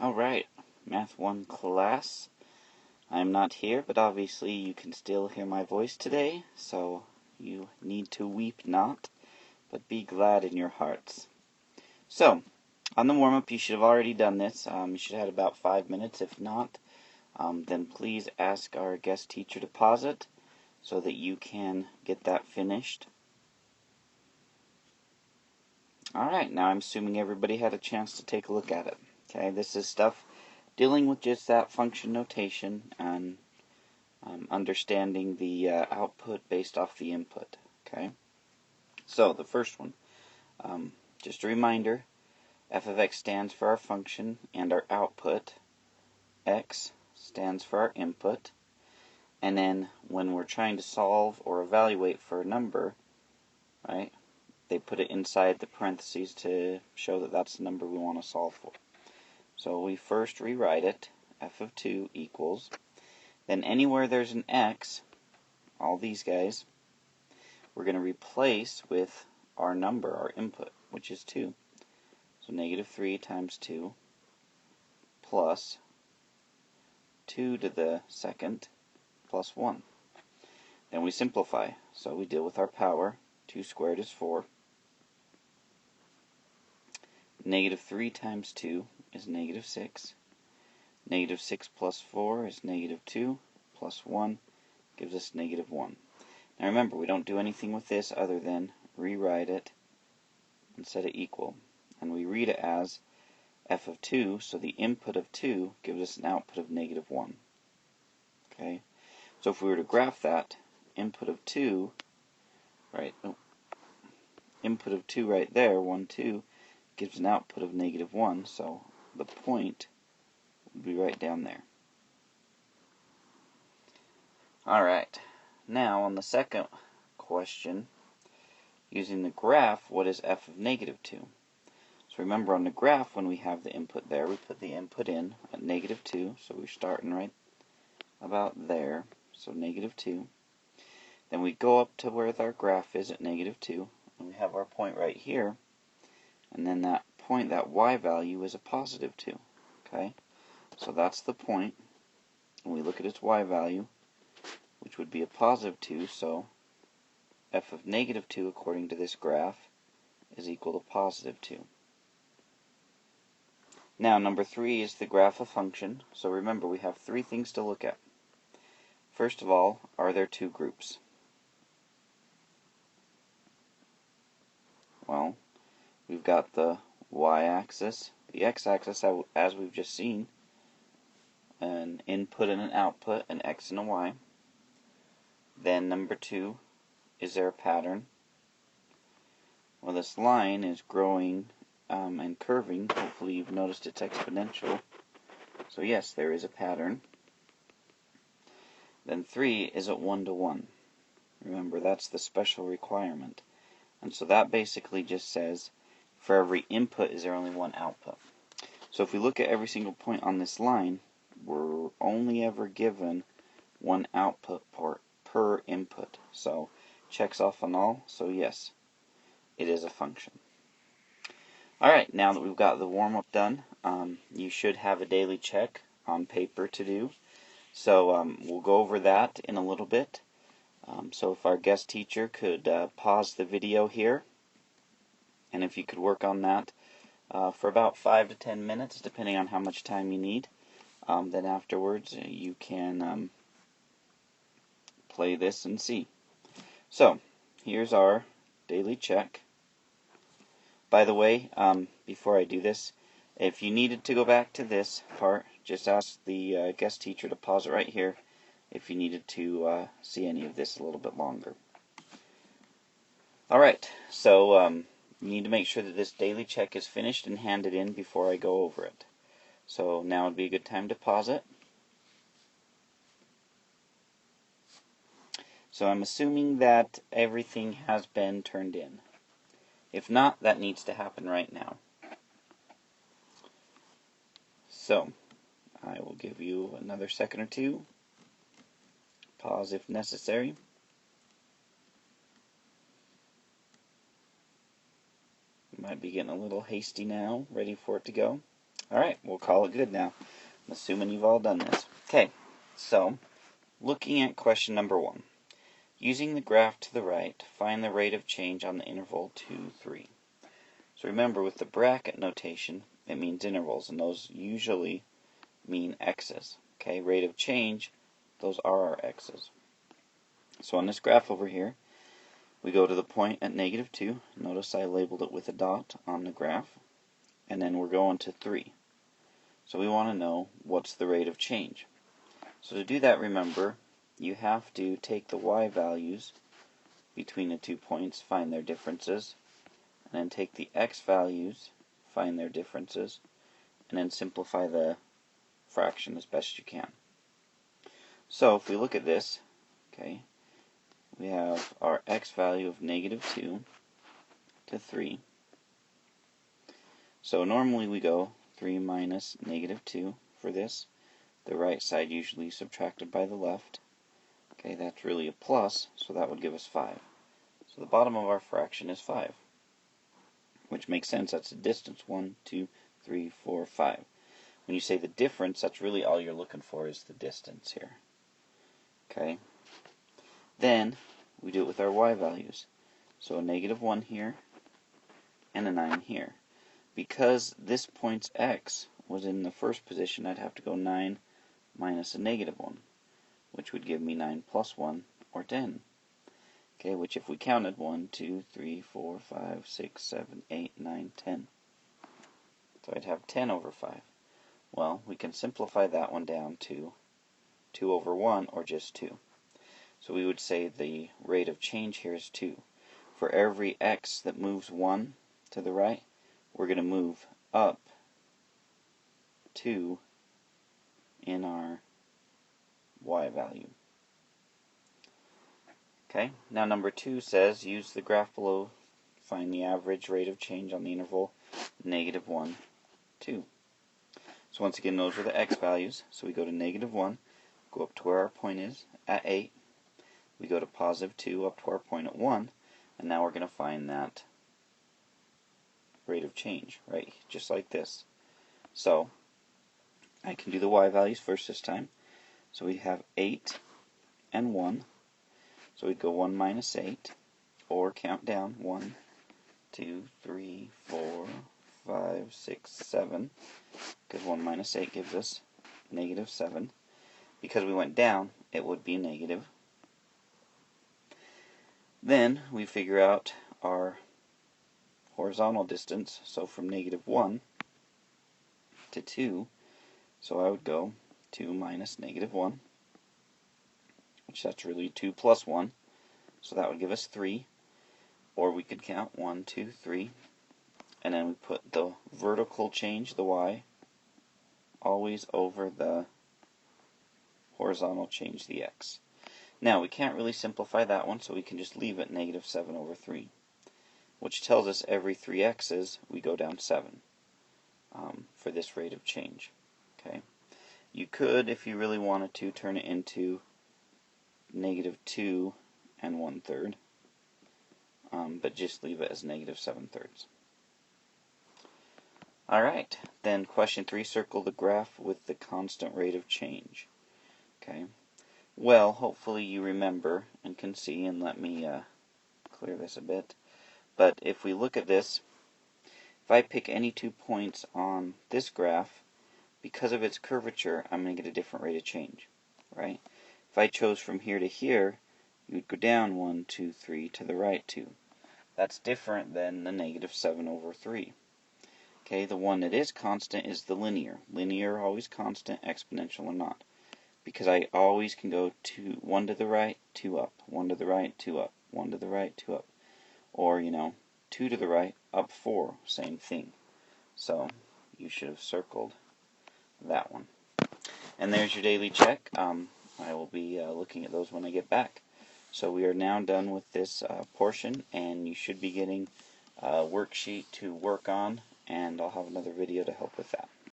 Alright, Math 1 class. I'm not here, but obviously you can still hear my voice today, so you need to weep not, but be glad in your hearts. So, on the warm-up, you should have already done this. You should have had about 5 minutes. If not, then please ask our guest teacher to pause it so that you can get that finished. Alright, now I'm assuming everybody had a chance to take a look at it. Okay, this is stuff dealing with just that function notation and understanding the output based off the input. Okay, so the first one, just a reminder, f of x stands for our function and our output, x stands for our input, and then when we're trying to solve or evaluate for a number, right, they put it inside the parentheses to show that that's the number we want to solve for. So we first rewrite it, f of 2 equals, then anywhere there's an x, all these guys, we're going to replace with our number, our input, which is 2. So negative 3 times 2 plus 2 to the second plus 1. Then we simplify. So we deal with our power. 2 squared is 4. Negative 3 times 2 is negative 6. Negative 6 plus 4 is negative 2 plus 1 gives us negative 1. Now remember, we don't do anything with this other than rewrite it and set it equal. And we read it as f of 2, so the input of 2 gives us an output of negative 1. Okay? So if we were to graph that, input of 2, right, input of 2 right there, 1, 2, gives an output of negative 1, so the point would be right down there. Alright, now on the second question, using the graph, what is f of negative 2? So remember, on the graph, when we have the input there, we put the input in at negative 2, so we're starting right about there, so negative 2. Then we go up to where our graph is at negative 2, and we have our point right here, and then that point, that y value, is a positive 2. Okay, so that's the point, and we look at its y value, which would be a positive 2, so f of negative 2, according to this graph, is equal to positive 2. Now, number 3 is the graph of function, so remember, we have 3 things to look at. First of all, are there 2 groups? Well, we've got the y-axis, the x-axis, as we've just seen, an input and an output, an x and a y. Then number 2, is there a pattern? Well, this line is growing and curving. Hopefully you've noticed it's exponential. So yes, there is a pattern. Then 3, is it 1 to 1? Remember, that's the special requirement. And so that basically just says, for every input, is there only one output? So if we look at every single point on this line, we're only ever given one output per input. So checks off on all. So yes, it is a function. Alright, now that we've got the warm-up done, you should have a daily check on paper to do. So we'll go over that in a little bit. So if our guest teacher could pause the video here, and if you could work on that for about 5 to 10 minutes, depending on how much time you need, then afterwards you can play this and see. So here's our daily check. By the way, before I do this, if you needed to go back to this part, just ask the guest teacher to pause it right here if you needed to see any of this a little bit longer. Alright, so you need to make sure that this daily check is finished and handed in before I go over it. So now would be a good time to pause it. So I'm assuming that everything has been turned in. If not, that needs to happen right now. So, I will give you another second or two. Pause if necessary. You might be getting a little hasty now, ready for it to go. Alright, we'll call it good now. I'm assuming you've all done this. Okay, so, looking at question number 1. Using the graph to the right, find the rate of change on the interval 2, 3. So remember, with the bracket notation, it means intervals, and those usually mean x's. Okay, rate of change, those are our x's. So on this graph over here, we go to the point at -2. Notice I labeled it with a dot on the graph. And then we're going to 3. So we want to know what's the rate of change. So to do that, remember, you have to take the y values between the 2 points, find their differences, and then take the x values, find their differences, and then simplify the fraction as best you can. So if we look at this, okay, we have our x value of -2 to 3. So normally we go 3 minus -2 for this. The right side usually subtracted by the left. Okay, that's really a plus, so that would give us 5. So the bottom of our fraction is 5, which makes sense. That's the distance, 1, 2, 3, 4, 5. When you say the difference, that's really all you're looking for is the distance here. Okay. Then we do it with our y values. So a -1 here and a 9 here. Because this point's x was in the first position, I'd have to go 9 minus a -1, which would give me 9 plus 1, or 10. Okay, which if we counted 1, 2, 3, 4, 5, 6, 7, 8, 9, 10. So I'd have 10 over 5. Well, we can simplify that one down to 2 over 1, or just 2. So we would say the rate of change here is 2. For every x that moves 1 to the right, we're going to move up 2 in our y value. Okay, now number 2 says, use the graph below, find the average rate of change on the interval -1, 2. So once again, those are the x values. So we go to -1, go up to where our point is, at 8. We go to +2 up to our point at 1, and now we're going to find that rate of change, right? Just like this. So I can do the y values first this time. So we have 8 and 1. So we'd go 1 minus 8, or count down 1, 2, 3, 4, 5, 6, 7, because 1 minus 8 gives us -7. Because we went down, it would be negative. Then we figure out our horizontal distance, so from -1 to 2, so I would go 2 minus -1, which that's really 2 plus 1, so that would give us 3, or we could count 1, 2, 3, and then we put the vertical change, the y, always over the horizontal change, the x. Now, we can't really simplify that one, so we can just leave it -7 over 3, which tells us every 3 x's we go down 7 for this rate of change. Okay, you could, if you really wanted to, turn it into -2 and 1/3, but just leave it as -7/3. Alright, then question 3, circle the graph with the constant rate of change. Okay. Well, hopefully you remember and can see, and let me clear this a bit. But if we look at this, if I pick any 2 points on this graph, because of its curvature, I'm going to get a different rate of change, right? If I chose from here to here, you would go down 1, 2, 3, to the right 2. That's different than the -7 over 3. Okay, the one that is constant is the linear. Linear, always constant, exponential or not. Because I always can go 1 to the right, 2 up, 1 to the right, 2 up, 1 to the right, 2 up. Or, 2 to the right, up 4, same thing. So, you should have circled that one. And there's your daily check. I will be looking at those when I get back. So we are now done with this portion, and you should be getting a worksheet to work on, and I'll have another video to help with that.